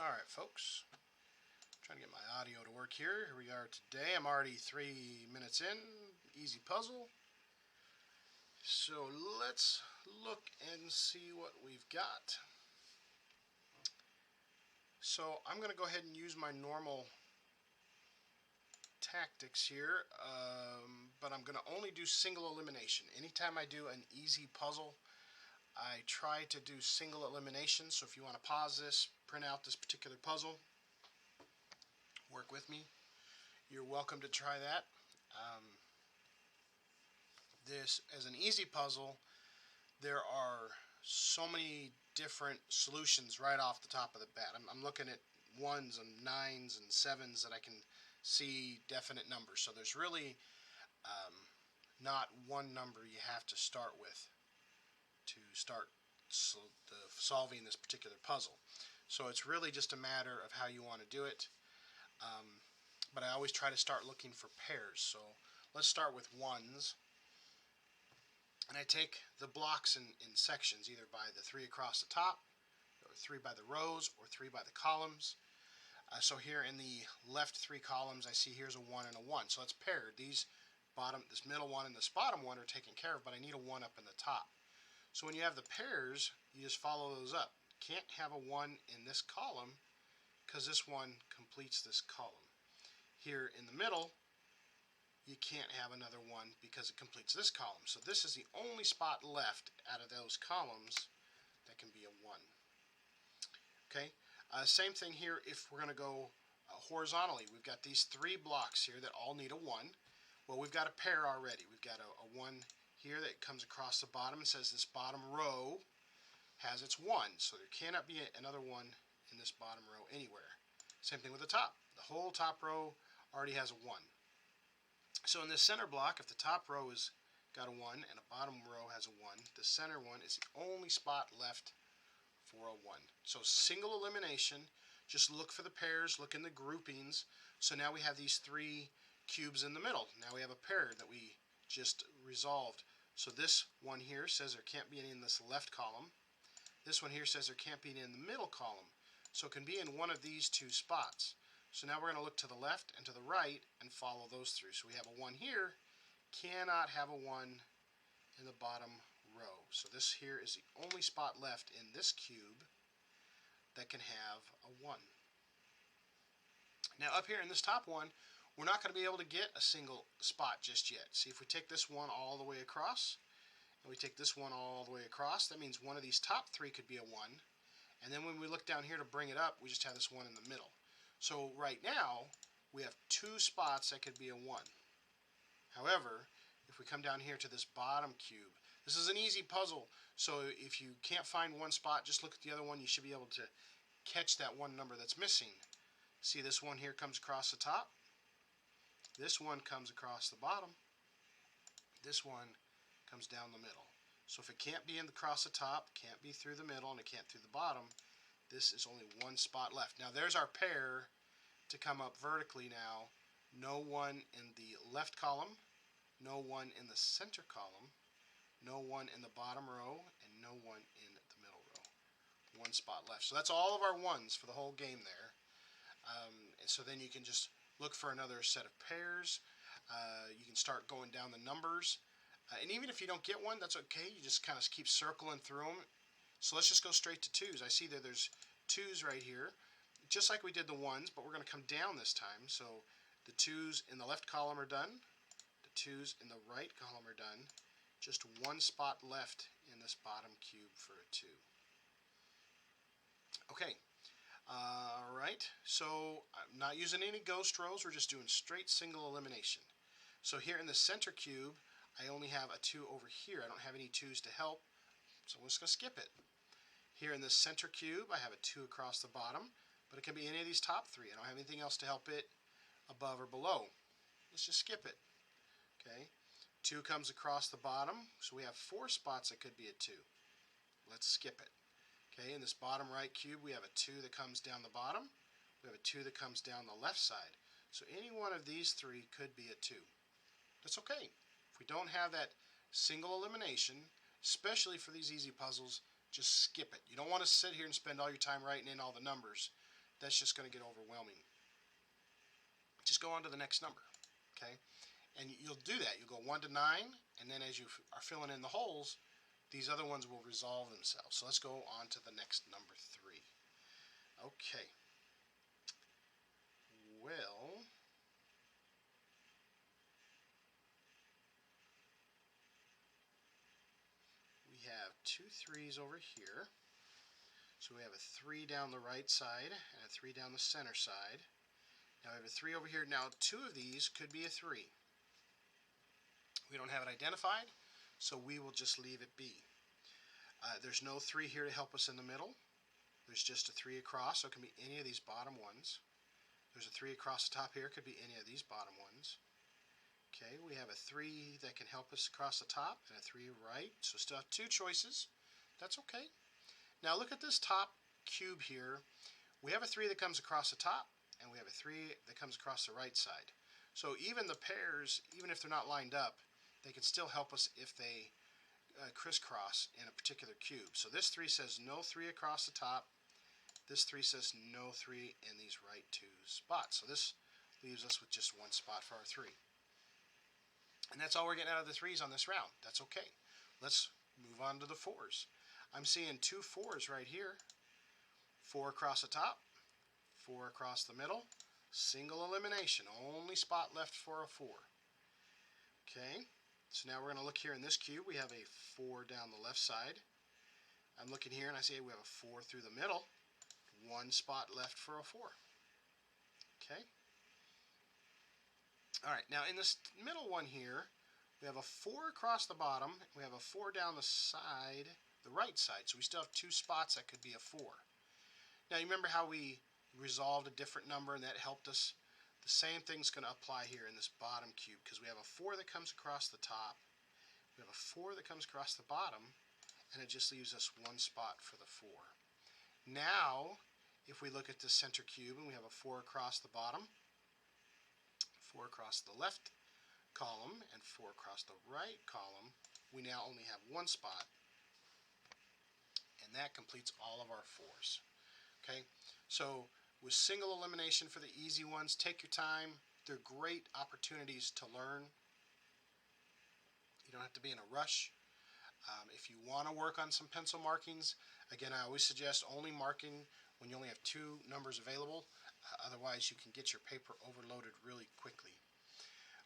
Alright folks, trying to get my audio to work here. Here we are today. I'm already 3 minutes in. Easy puzzle. So let's look and see what we've got. So I'm going to go ahead and use my normal tactics here, but I'm going to only do single elimination. Anytime I do an easy puzzle, I try to do single elimination. So if you want to pause this, print out this particular puzzle, work with me, you're welcome to try that. This as an easy puzzle, there are so many different solutions right off the top of the bat. I'm looking at 1s and 9s and 7s that I can see definite numbers. So there's really not one number you have to start with to start solving this particular puzzle. So it's really just a matter of how you want to do it. But I always try to start looking for pairs. So let's start with 1s. And I take the blocks in sections, either by the 3 across the top, or 3 by the rows, or 3 by the columns. So here in the left 3 columns, I see here's a 1 and a 1. So it's paired. This middle one and this bottom one are taken care of, but I need a 1 up in the top. So when you have the pairs, you just follow those up. Can't have a 1 in this column because this one completes this column. Here in the middle, you can't have another 1 because it completes this column. So this is the only spot left out of those columns that can be a 1. Okay, same thing here if we're going to go horizontally. We've got these 3 blocks here that all need a 1. Well, we've got a pair already. We've got a 1 here that comes across the bottom and says this bottom row has its 1. So there cannot be another 1 in this bottom row anywhere. Same thing with the top. The whole top row already has a 1. So in this center block, if the top row has got a 1 and the bottom row has a 1, the center one is the only spot left for a 1. So single elimination, just look for the pairs, look in the groupings. So now we have these 3 cubes in the middle. Now we have a pair that we just resolved. So this one here says there can't be any in this left column. This one here says there can't be any in the middle column. So it can be in one of these 2 spots. So now we're going to look to the left and to the right and follow those through. So we have a 1 here, cannot have a 1 in the bottom row. So this here is the only spot left in this cube that can have a 1. Now up here in this top one, we're not going to be able to get a single spot just yet. See, if we take this one all the way across, and we take this one all the way across, that means one of these top 3 could be a 1. And then when we look down here to bring it up, we just have this 1 in the middle. So right now, we have 2 spots that could be a 1. However, if we come down here to this bottom cube, this is an easy puzzle, so if you can't find one spot, just look at the other one. You should be able to catch that one number that's missing. See, this one here comes across the top. This one comes across the bottom. This one comes down the middle. So if it can't be across the top, can't be through the middle, and it can't through the bottom, this is only 1 spot left. Now there's our pair to come up vertically now. No 1 in the left column, no 1 in the center column, no 1 in the bottom row, and no 1 in the middle row. 1 spot left. So that's all of our 1s for the whole game there. And so then you can just look for another set of pairs. You can start going down the numbers. And even if you don't get one, that's okay. You just kind of keep circling through them. So let's just go straight to 2s. I see that there's 2s right here, just like we did the 1s, but we're going to come down this time. So the 2s in the left column are done. The 2s in the right column are done. Just 1 spot left in this bottom cube for a 2. Okay. Alright, so I'm not using any ghost rows. We're just doing straight single elimination. So here in the center cube, I only have a 2 over here. I don't have any 2s to help, so I'm just going to skip it. Here in the center cube, I have a 2 across the bottom, but it can be any of these top 3. I don't have anything else to help it above or below. Let's just skip it. Okay, 2 comes across the bottom, so we have 4 spots that could be a 2. Let's skip it. Okay, in this bottom right cube, we have a 2 that comes down the bottom. We have a 2 that comes down the left side. So any one of these 3 could be a 2. That's okay. If we don't have that single elimination, especially for these easy puzzles, just skip it. You don't want to sit here and spend all your time writing in all the numbers. that's just going to get overwhelming. Just go on to the next number, okay? And you'll do that. You'll go 1 to 9, and then as you are filling in the holes, these other ones will resolve themselves. So let's go on to the next number 3. Okay. Well, we have 2 3s over here. So we have a 3 down the right side and a 3 down the center side. Now we have a 3 over here. Now 2 of these could be a 3. We don't have it identified, so we will just leave it be. There's no 3 here to help us in the middle. There's just a 3 across, so it can be any of these bottom ones. There's a 3 across the top here, it could be any of these bottom ones. Okay, we have a 3 that can help us across the top and a 3 right, so still have 2 choices. That's okay. Now look at this top cube here. We have a 3 that comes across the top, and we have a 3 that comes across the right side. So even the pairs, even if they're not lined up, they can still help us if they crisscross in a particular cube. So this 3 says no 3 across the top. This 3 says no 3 in these right 2 spots. So this leaves us with just 1 spot for our 3. And that's all we're getting out of the 3s on this round. That's okay. Let's move on to the 4s. I'm seeing 2 4s right here. 4 across the top, 4 across the middle. Single elimination. Only spot left for a 4. Okay. So now we're going to look here in this cube. We have a 4 down the left side. I'm looking here and I see we have a 4 through the middle. 1 spot left for a 4. Okay. Alright, now in this middle one here, we have a 4 across the bottom. We have a 4 down the side, the right side. So we still have 2 spots that could be a 4. Now you remember how we resolved a different number and that helped us? The same thing's going to apply here in this bottom cube because we have a 4 that comes across the top, we have a 4 that comes across the bottom, and it just leaves us 1 spot for the 4. Now, if we look at the center cube and we have a 4 across the bottom, 4 across the left column, and 4 across the right column, we now only have 1 spot, and that completes all of our 4s. Okay, so with single elimination for the easy ones, take your time. They're great opportunities to learn. You don't have to be in a rush. If you want to work on some pencil markings, again, I always suggest only marking when you only have 2 numbers available. Otherwise, you can get your paper overloaded really quickly.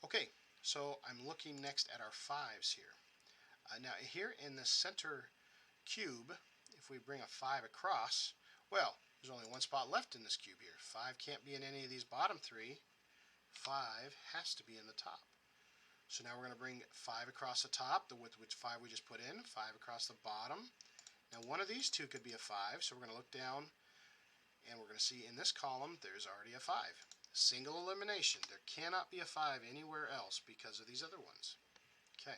Okay, so I'm looking next at our 5s here. Now, here in the center cube, if we bring a 5 across, well, there's only 1 spot left in this cube here. 5 can't be in any of these bottom 3. 5 has to be in the top. So now we're going to bring 5 across the top, the width which 5 we just put in, 5 across the bottom. Now one of these 2 could be a 5, so we're going to look down and we're going to see in this column there's already a 5. Single elimination. There cannot be a 5 anywhere else because of these other ones. Okay.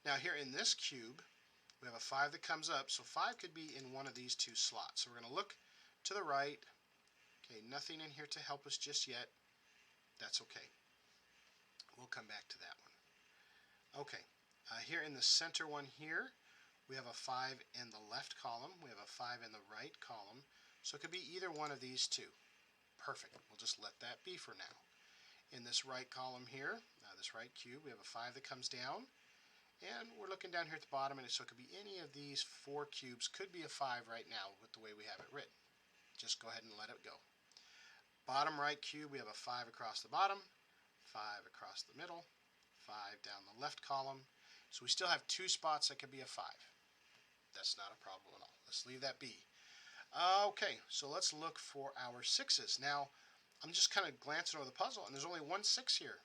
Now here in this cube, we have a 5 that comes up, so 5 could be in one of these 2 slots. So we're going to look to the right. Okay, nothing in here to help us just yet. That's okay. We'll come back to that one. Okay, here in the center one here, we have a 5 in the left column. We have a 5 in the right column. So it could be either one of these 2. Perfect. We'll just let that be for now. In this right column here, this right cube, we have a 5 that comes down. And we're looking down here at the bottom, and so it could be any of these 4 cubes. Could be a 5 right now with the way we have it written. Just go ahead and let it go. Bottom right cube, we have a 5 across the bottom, 5 across the middle, 5 down the left column. So we still have 2 spots that could be a 5. That's not a problem at all. Let's leave that be. Okay, so let's look for our 6s. Now, I'm just kind of glancing over the puzzle, and there's only 1 6 here.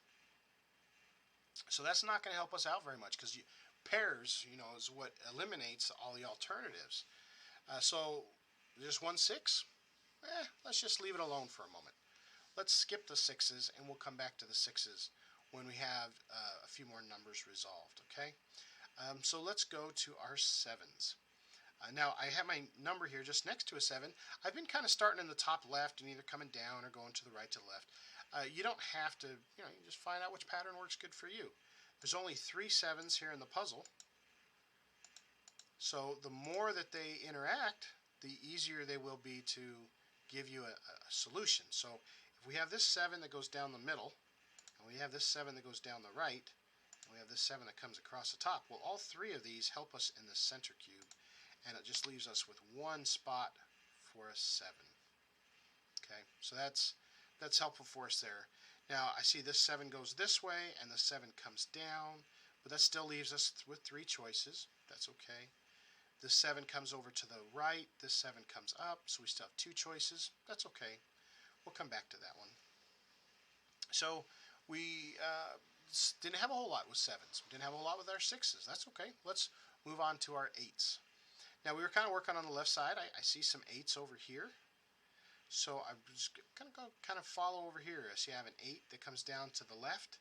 So that's not going to help us out very much because pairs, is what eliminates all the alternatives. So there's 1 6. Let's just leave it alone for a moment. Let's skip the 6s and we'll come back to the 6s when we have a few more numbers resolved, okay? So let's go to our 7s. Now I have my number here just next to a 7. I've been kind of starting in the top left and either coming down or going to the right to the left. You don't have to, you just find out which pattern works good for you. There's only 3 7s here in the puzzle. So the more that they interact, the easier they will be to give you a solution. So if we have this 7 that goes down the middle, and we have this 7 that goes down the right, and we have this 7 that comes across the top, well, all three of these help us in the center cube, and it just leaves us with one spot for a 7. Okay, so that's helpful for us there. Now I see this 7 goes this way and the 7 comes down, but that still leaves us with 3 choices. That's okay. This 7 comes over to the right, this 7 comes up, so we still have 2 choices. That's okay. We'll come back to that one. So we didn't have a whole lot with 7s. We didn't have a whole lot with our 6s. That's okay. Let's move on to our 8s. Now we were kind of working on the left side. I see some 8s over here. So I'm just going to go kind of follow over here. I see I have an 8 that comes down to the left,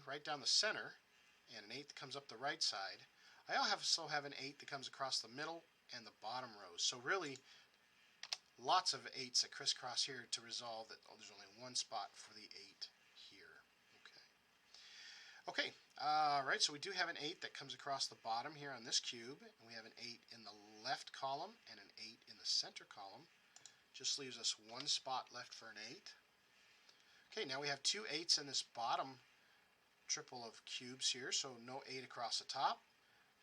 right down the center, and an 8 that comes up the right side. I also have an 8 that comes across the middle and the bottom rows. So really, lots of 8s that crisscross here to resolve that there's only one spot for the 8 here. Okay, alright, so we do have an 8 that comes across the bottom here on this cube, and we have an 8 in the left column and an 8 in the center column. Just leaves us one spot left for an 8. Okay, now we have 2 8s in this bottom triple of cubes here, so no 8 across the top,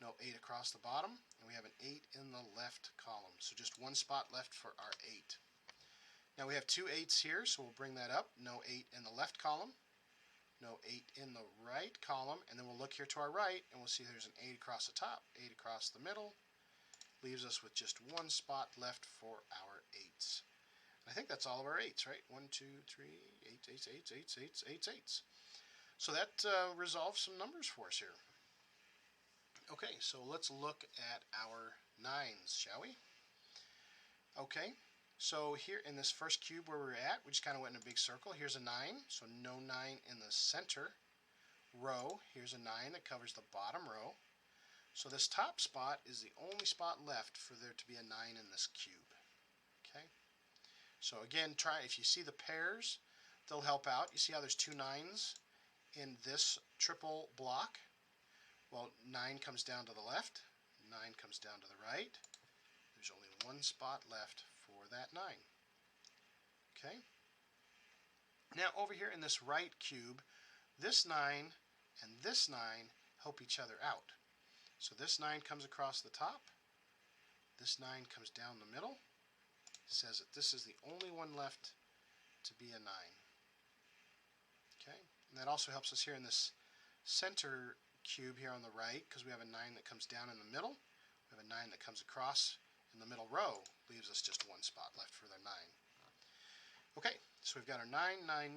no 8 across the bottom, and we have an 8 in the left column. So just one spot left for our 8. Now we have 2 8s here, so we'll bring that up. No 8 in the left column, no 8 in the right column, and then we'll look here to our right, and we'll see there's an 8 across the top, 8 across the middle. Leaves us with just one spot left for our 8s. I think that's all of our 8s, right? 1, 2, 3, 8, 8, 8, 8, 8, 8, 8. So that resolves some numbers for us here. Okay, so let's look at our 9s, shall we? Okay, so here in this first cube where we're at, we just kind of went in a big circle. Here's a 9, so no 9 in the center row. Here's a 9 that covers the bottom row. So this top spot is the only spot left for there to be a 9 in this cube. Okay. So again, if you see the pairs, they'll help out. You see how there's 2 9s in this triple block? Well, 9 comes down to the left, 9 comes down to the right. There's only one spot left for that 9. Okay. Now over here in this right cube, this 9 and this 9 help each other out. So this 9 comes across the top, this 9 comes down the middle. It says that this is the only one left to be a 9. Okay, and that also helps us here in this center cube here on the right, because we have a 9 that comes down in the middle. We have a 9 that comes across in the middle row. Leaves us just one spot left for their 9. Okay, so we've got our 9, 9, 9.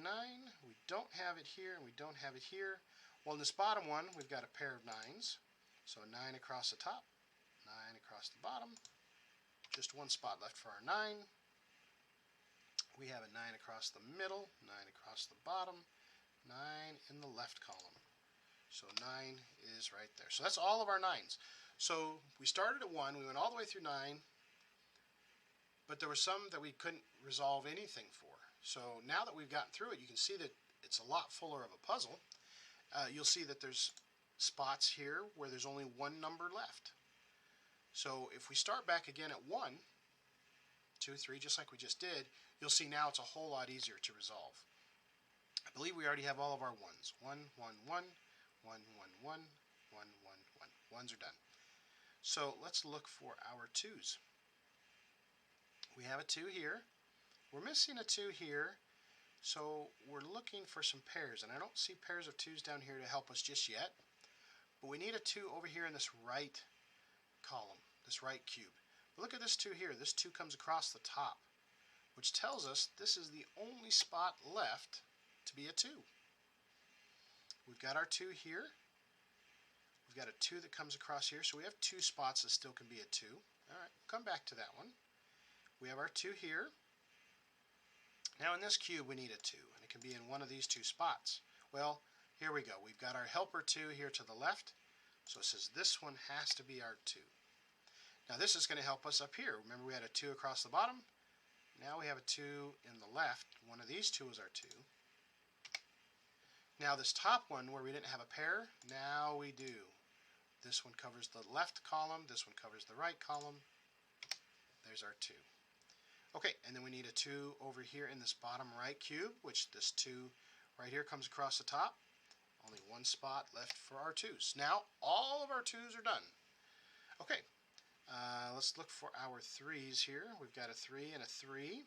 We don't have it here, and we don't have it here. Well, in this bottom one, we've got a pair of 9s. So 9 across the top, 9 across the bottom, just one spot left for our 9. We have a 9 across the middle, 9 across the bottom, 9 in the left column. So 9 is right there. So that's all of our 9s. So we started at 1, we went all the way through 9, but there were some that we couldn't resolve anything for. So now that we've gotten through it, you can see that it's a lot fuller of a puzzle. You'll see that there's spots here where there's only one number left. So if we start back again at 1, 2, 3, just like we just did, you'll see now it's a whole lot easier to resolve. I believe we already have all of our 1s. 1, 1, 1, 1, 1, 1, 1, 1, 1. 1s are done. So let's look for our 2s. We have a 2 here. We're missing a 2 here. So we're looking for some pairs, and I don't see pairs of 2s down here to help us just yet. But we need a 2 over here in this right column, this right cube. But look at this 2 here. This 2 comes across the top, which tells us this is the only spot left to be a 2. We've got our 2 here. We've got a 2 that comes across here, so we have 2 spots that still can be a 2. All right, come back to that one. We have our 2 here. Now in this cube we need a 2, and it can be in one of these 2 spots. Well, here we go. We've got our helper 2 here to the left, so it says this one has to be our 2. Now this is going to help us up here. Remember we had a 2 across the bottom. Now we have a 2 in the left. One of these 2 is our 2. Now this top one where we didn't have a pair, now we do. This one covers the left column, this one covers the right column. There's our 2. Okay, and then we need a 2 over here in this bottom right cube, which this 2 right here comes across the top. Only one spot left for our 2's. Now all of our 2's are done. Okay, let's look for our 3's here. We've got a 3 and a 3.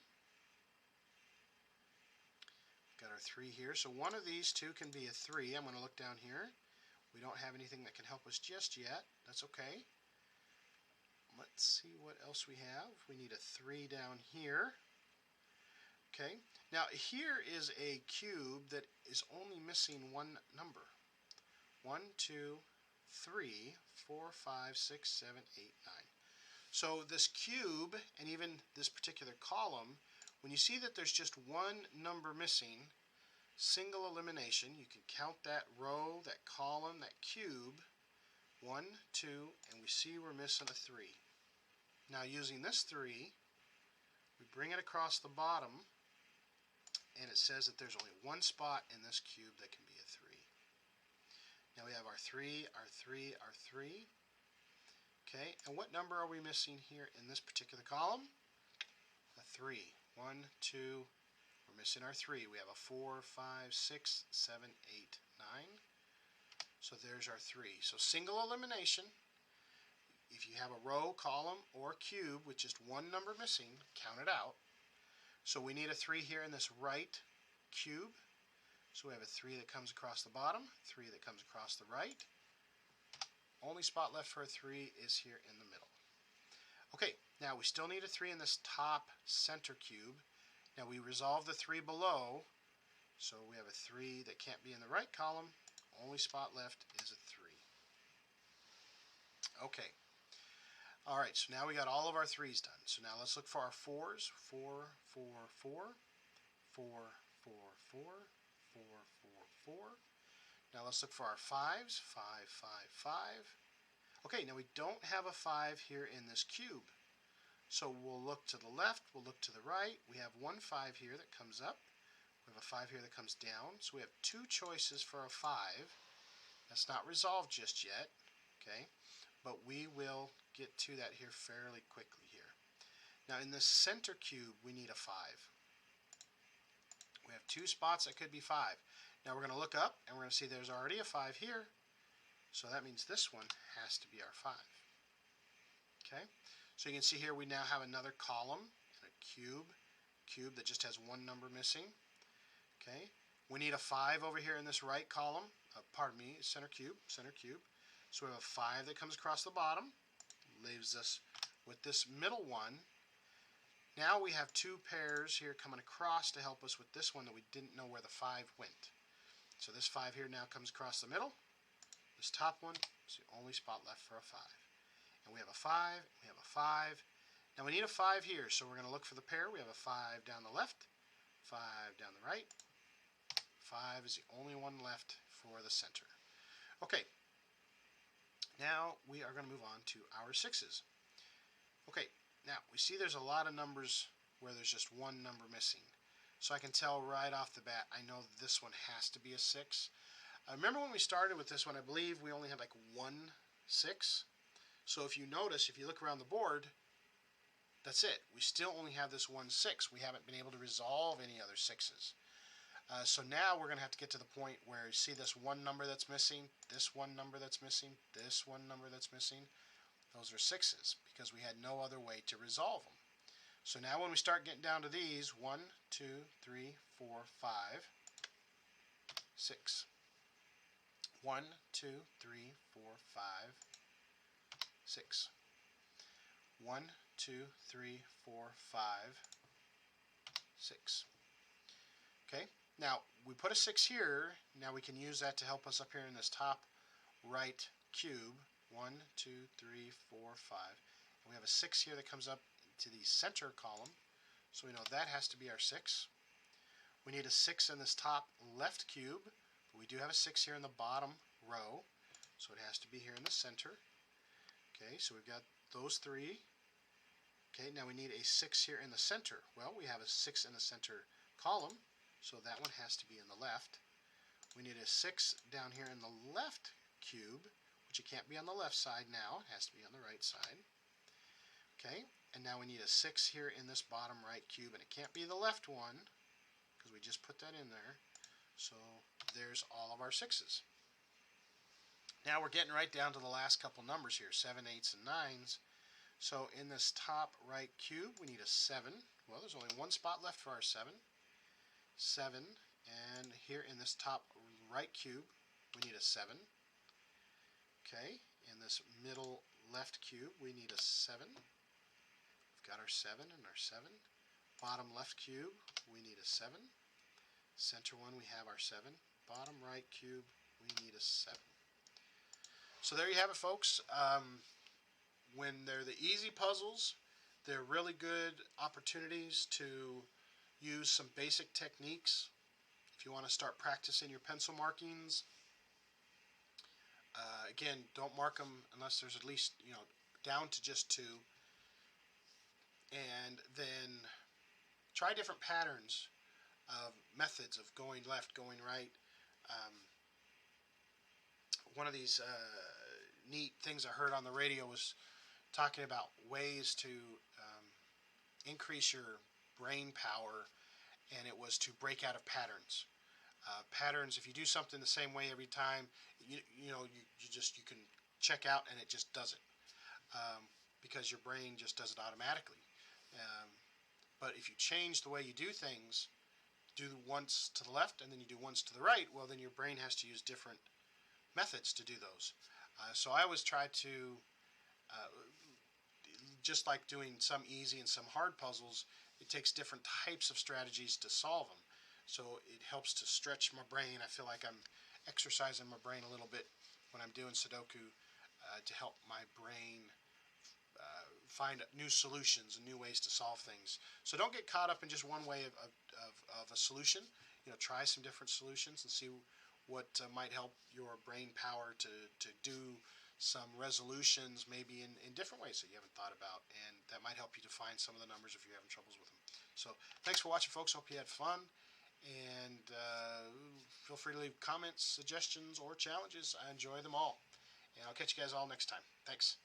Got our 3 here. So one of these two can be a 3. I'm going to look down here. We don't have anything that can help us just yet. That's okay. Let's see what else we have. We need a 3 down here. Okay. Now here is a cube that is only missing one number. 1, 2, 3, 4, 5, 6, 7, 8, 9. So this cube and even this particular column, when you see that there's just one number missing, single elimination, you can count that row, that column, that cube, 1, 2, and we see we're missing a 3. Now using this 3, we bring it across the bottom, and it says that there's only one spot in this cube that can be a 3. Now we have our 3, our 3, our 3. Okay, and what number are we missing here in this particular column? A 3. 1, 2, we're missing our 3. We have a 4, 5, 6, 7, 8, 9. So there's our 3. So single elimination. If you have a row, column, or cube with just one number missing, count it out. So we need a 3 here in this right cube. So we have a 3 that comes across the bottom, 3 that comes across the right. Only spot left for a 3 is here in the middle. Okay, now we still need a 3 in this top center cube. Now we resolve the 3 below, so we have a 3 that can't be in the right column. Only spot left is a 3. Okay. Alright, so now we got all of our 3's done. So now let's look for our 4's. 4, 4, 4, 4, 4, 4, 4, 4, 4. Now let's look for our 5's. 5, 5, 5. Okay, now we don't have a 5 here in this cube. So we'll look to the left, we'll look to the right. We have one 5 here that comes up. We have a 5 here that comes down. So we have two choices for a 5. That's not resolved just yet. Okay, but we will get to that here fairly quickly here. Now in the center cube we need a 5. We have two spots that could be 5. Now we're going to look up and we're going to see there's already a 5 here. So that means this one has to be our 5. Okay, so you can see here we now have another column and a cube that just has one number missing. Okay, we need a 5 over here in this right column, center cube. So we have a 5 that comes across the bottom, leaves us with this middle one. Now we have two pairs here coming across to help us with this one that we didn't know where the 5 went. So this 5 here now comes across the middle. This top one is the only spot left for a 5. And we have a 5, we have a 5. Now we need a 5 here, so we're going to look for the pair. We have a 5 down the left, 5 down the right. 5 is the only one left for the center. Okay, now we are going to move on to our 6's. Okay, now we see there's a lot of numbers where there's just one number missing. So I can tell right off the bat, I know this one has to be a 6. Remember when we started with this one, I believe we only had like one 6. So if you notice, if you look around the board, that's it. We still only have this one 6. We haven't been able to resolve any other 6's. So now we're going to have to get to the point where you see this one number that's missing, this one number that's missing, this one number that's missing. Those are 6's because we had no other way to resolve them. So now when we start getting down to these, 1, 2, 3, 4, 5, 6. 1, 2, 3, 4, 5, 6. 1, 2, 3, 4, 5, 6. Okay, now we put a 6 here. Now we can use that to help us up here in this top right cube. 1, 2, 3, 4, 5. And we have a 6 here that comes up to the center column. So we know that has to be our 6. We need a 6 in this top left cube. But we do have a 6 here in the bottom row. So it has to be here in the center. Okay, so we've got those 3. Okay, now we need a 6 here in the center. Well, we have a 6 in the center column. So that one has to be in the left. We need a 6 down here in the left cube, which it can't be on the left side now. It has to be on the right side. Okay, And now we need a 6 here in this bottom right cube, and it can't be the left one because we just put that in there. So there's all of our 6's. Now we're getting right down to the last couple numbers here, 7, 8s, and 9s. So in this top right cube, we need a 7. Well, there's only one spot left for our 7. 7. And here in this top right cube, we need a 7. Okay, in this middle left cube, we need a 7. We've got our 7 and our 7. Bottom left cube, we need a 7. Center one, we have our 7. Bottom right cube, we need a 7. So there you have it, folks. When they're the easy puzzles, they're really good opportunities to use some basic techniques. If you want to start practicing your pencil markings, again, don't mark them unless there's at least, down to just 2. And then try different patterns of methods of going left, going right. One of these neat things I heard on the radio was talking about ways to increase your brain power, and it was to break out of patterns. Patterns, if you do something the same way every time, you can check out and it just does it, because your brain just does it automatically. But if you change the way you do things, do once to the left and then you do once to the right, well, then your brain has to use different methods to do those. So I always try to, just like doing some easy and some hard puzzles, it takes different types of strategies to solve them. So it helps to stretch my brain. I feel like I'm exercising my brain a little bit when I'm doing Sudoku, to help my brain find new solutions and new ways to solve things. So don't get caught up in just one way of a solution. Try some different solutions and see what might help your brain power to do some resolutions maybe in different ways that you haven't thought about, and that might help you to find some of the numbers if you're having troubles with them. So thanks for watching, folks. Hope you had fun, and feel free to leave comments, suggestions, or challenges. I enjoy them all, and I'll catch you guys all next time. Thanks.